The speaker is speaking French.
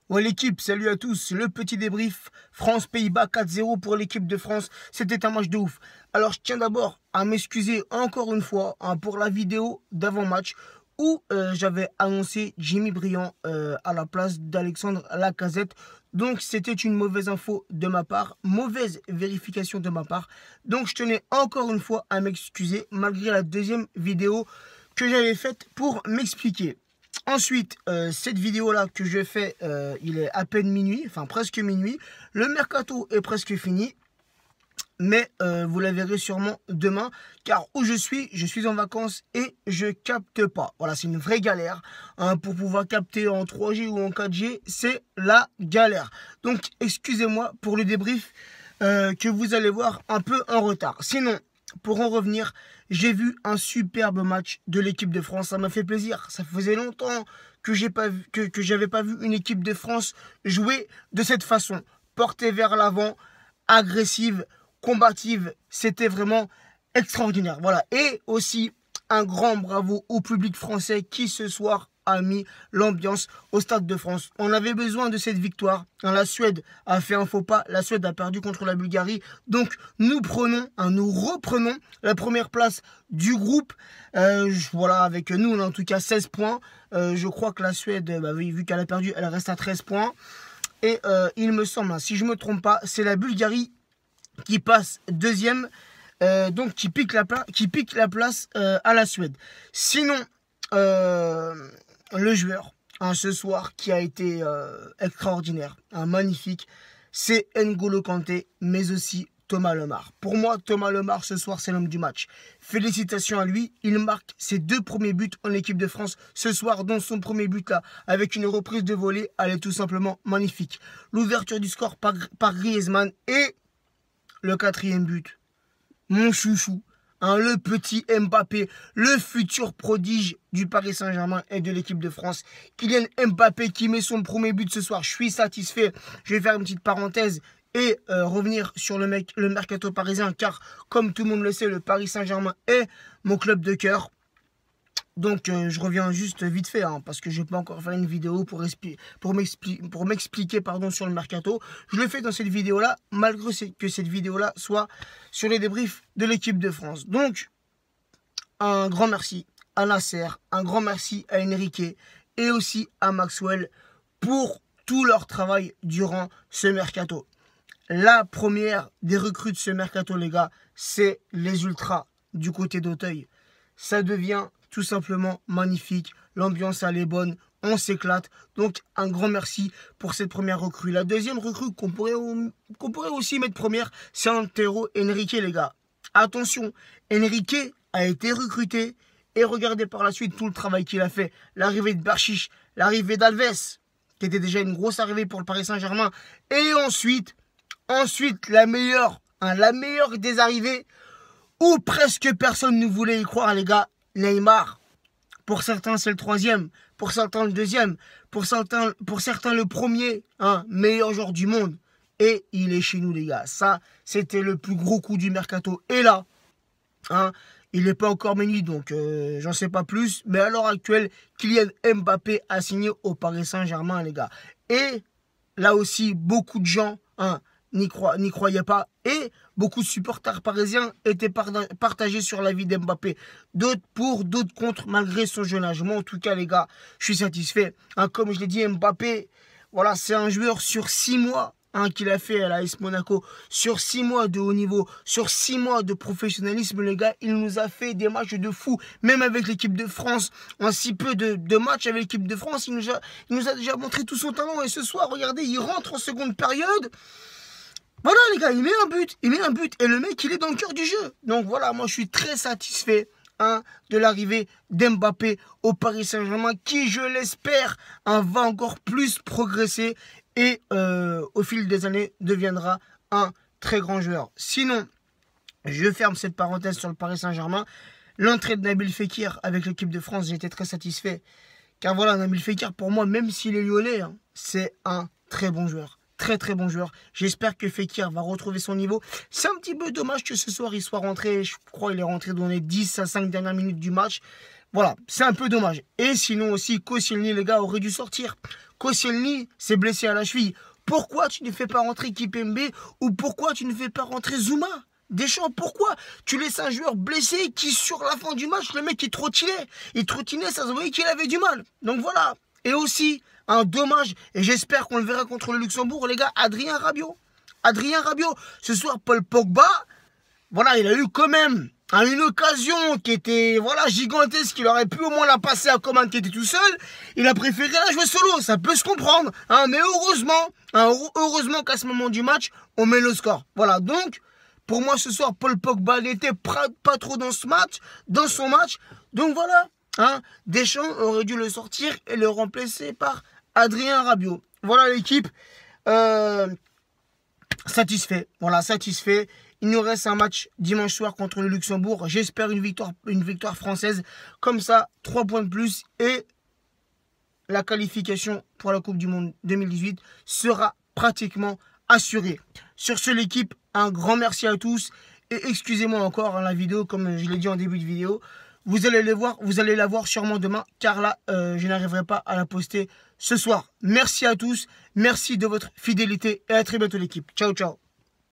Ouais l'équipe, salut à tous, le petit débrief, France-Pays-Bas 4-0 pour l'équipe de France, c'était un match de ouf. Alors je tiens d'abord à m'excuser encore une fois pour la vidéo d'avant-match où j'avais annoncé Jimmy Briand à la place d'Alexandre Lacazette. Donc c'était une mauvaise info de ma part, mauvaise vérification de ma part. Donc je tenais encore une fois à m'excuser malgré la deuxième vidéo que j'avais faite pour m'expliquer. Ensuite, cette vidéo-là que je fais, il est à peine minuit, enfin presque minuit. Le mercato est presque fini, mais vous la verrez sûrement demain, car où je suis en vacances et je capte pas. Voilà, c'est une vraie galère. Pour pouvoir capter en 3G ou en 4G, c'est la galère. Donc, excusez-moi pour le débrief que vous allez voir un peu en retard. Sinon, pour en revenir, j'ai vu un superbe match de l'équipe de France. Ça m'a fait plaisir. Ça faisait longtemps que j'avais pas vu une équipe de France jouer de cette façon. Portée vers l'avant, agressive, combative. C'était vraiment extraordinaire. Voilà. Et aussi, un grand bravo au public français qui ce soir a mis l'ambiance au Stade de France. On avait besoin de cette victoire. La Suède a fait un faux pas. La Suède a perdu contre la Bulgarie. Donc nous reprenons la première place du groupe. Voilà, avec nous, on a en tout cas 16 points. Je crois que la Suède, vu qu'elle a perdu, elle reste à 13 points. Et il me semble, si je ne me trompe pas, c'est la Bulgarie qui passe deuxième. Donc qui pique la place à la Suède. Sinon, le joueur ce soir qui a été extraordinaire, magnifique, c'est N'Golo Kanté, mais aussi Thomas Lemar. Pour moi, Thomas Lemar ce soir c'est l'homme du match. Félicitations à lui, il marque ses 2 premiers buts en équipe de France ce soir, dont son premier but là, avec une reprise de volée, elle est tout simplement magnifique. L'ouverture du score par Griezmann et le 4e but, mon chouchou, le petit Mbappé, le futur prodige du Paris Saint-Germain et de l'équipe de France. Kylian Mbappé qui met son premier but ce soir. Je suis satisfait. Je vais faire une petite parenthèse et revenir sur le mercato parisien, car comme tout le monde le sait, le Paris Saint-Germain est mon club de cœur. Donc je reviens juste vite fait, parce que je n'ai pas encore fait une vidéo pour m'expliquer sur le mercato. Je le fais dans cette vidéo-là, malgré que cette vidéo-là soit sur les débriefs de l'équipe de France. Donc, un grand merci à Nasser, un grand merci à Enrique et aussi à Maxwell pour tout leur travail durant ce mercato. La première des recrues de ce mercato, les gars, c'est les Ultras du côté d'Auteuil. Ça devient tout simplement magnifique, l'ambiance elle est bonne, on s'éclate, donc un grand merci pour cette première recrue. La deuxième recrue qu'on pourrait aussi mettre première, c'est Antero Henrique, les gars. Attention, Henrique a été recruté et regardez par la suite tout le travail qu'il a fait. L'arrivée de Berchiche, l'arrivée d'Alves, qui était déjà une grosse arrivée pour le Paris Saint-Germain, et ensuite la meilleure des arrivées, où presque personne ne voulait y croire, les gars, Neymar. Pour certains, c'est le 3e. Pour certains, le 2e. Pour certains, le premier. Meilleur joueur du monde. Et il est chez nous, les gars. Ça, c'était le plus gros coup du mercato. Et là, il n'est pas encore minuit, donc j'en sais pas plus. Mais à l'heure actuelle, Kylian Mbappé a signé au Paris Saint-Germain, les gars. Et là aussi, beaucoup de gens n'y croyaient pas. Et beaucoup de supporters parisiens étaient partagés sur la vie d'Mbappé. D'autres pour, d'autres contre, malgré son jeune âge. Moi, en tout cas, les gars, je suis satisfait. Comme je l'ai dit, Mbappé, voilà, c'est un joueur sur 6 mois qu'il a fait à l'AS Monaco. Sur 6 mois de haut niveau, sur 6 mois de professionnalisme, les gars, il nous a fait des matchs de fou. Même avec l'équipe de France, en si peu de matchs avec l'équipe de France, il nous a déjà montré tout son talent. Et ce soir, regardez, il rentre en seconde période. Voilà les gars, il met un but et le mec il est dans le cœur du jeu. Donc voilà, moi je suis très satisfait de l'arrivée d'Mbappé au Paris Saint-Germain qui, je l'espère, va encore plus progresser et au fil des années deviendra un très grand joueur. Sinon, je ferme cette parenthèse sur le Paris Saint-Germain. L'entrée de Nabil Fekir avec l'équipe de France, j'ai été très satisfait. Car voilà, Nabil Fekir pour moi, même s'il est lyonnais, c'est un très bon joueur. Très très bon joueur. J'espère que Fekir va retrouver son niveau. C'est un petit peu dommage que ce soir il soit rentré. Je crois qu'il est rentré dans les 10 à 5 dernières minutes du match. Voilà, c'est un peu dommage. Et sinon aussi, Koscielny, les gars, aurait dû sortir. Koscielny s'est blessé à la cheville. Pourquoi tu ne fais pas rentrer Kimpembe ou pourquoi tu ne fais pas rentrer Zouma? Deschamps, pourquoi tu laisses un joueur blessé qui, sur la fin du match, le mec, il trottinait. Il trottinait, ça se voyait qu'il avait du mal. Donc voilà. Et aussi, un dommage, et j'espère qu'on le verra contre le Luxembourg, les gars, Adrien Rabiot. Adrien Rabiot, ce soir, Paul Pogba, voilà, il a eu quand même une occasion qui était gigantesque, il aurait pu au moins la passer à Coman qui était tout seul. Il a préféré la jouer solo, ça peut se comprendre. Mais heureusement qu'à ce moment du match, on met le score. Voilà, donc... Pour moi, ce soir, Paul Pogba n'était pas trop dans son match. Donc voilà, Deschamps aurait dû le sortir et le remplacer par Adrien Rabiot. Voilà l'équipe. Satisfait. Voilà, satisfait. Il nous reste un match dimanche soir contre le Luxembourg. J'espère une victoire française. Comme ça, 3 points de plus et la qualification pour la Coupe du Monde 2018 sera pratiquement assurée. Sur ce, l'équipe, un grand merci à tous. Et excusez-moi encore la vidéo, comme je l'ai dit en début de vidéo. Vous allez la voir sûrement demain, car là, je n'arriverai pas à la poster ce soir. Merci à tous. Merci de votre fidélité et à très bientôt l'équipe. Ciao, ciao.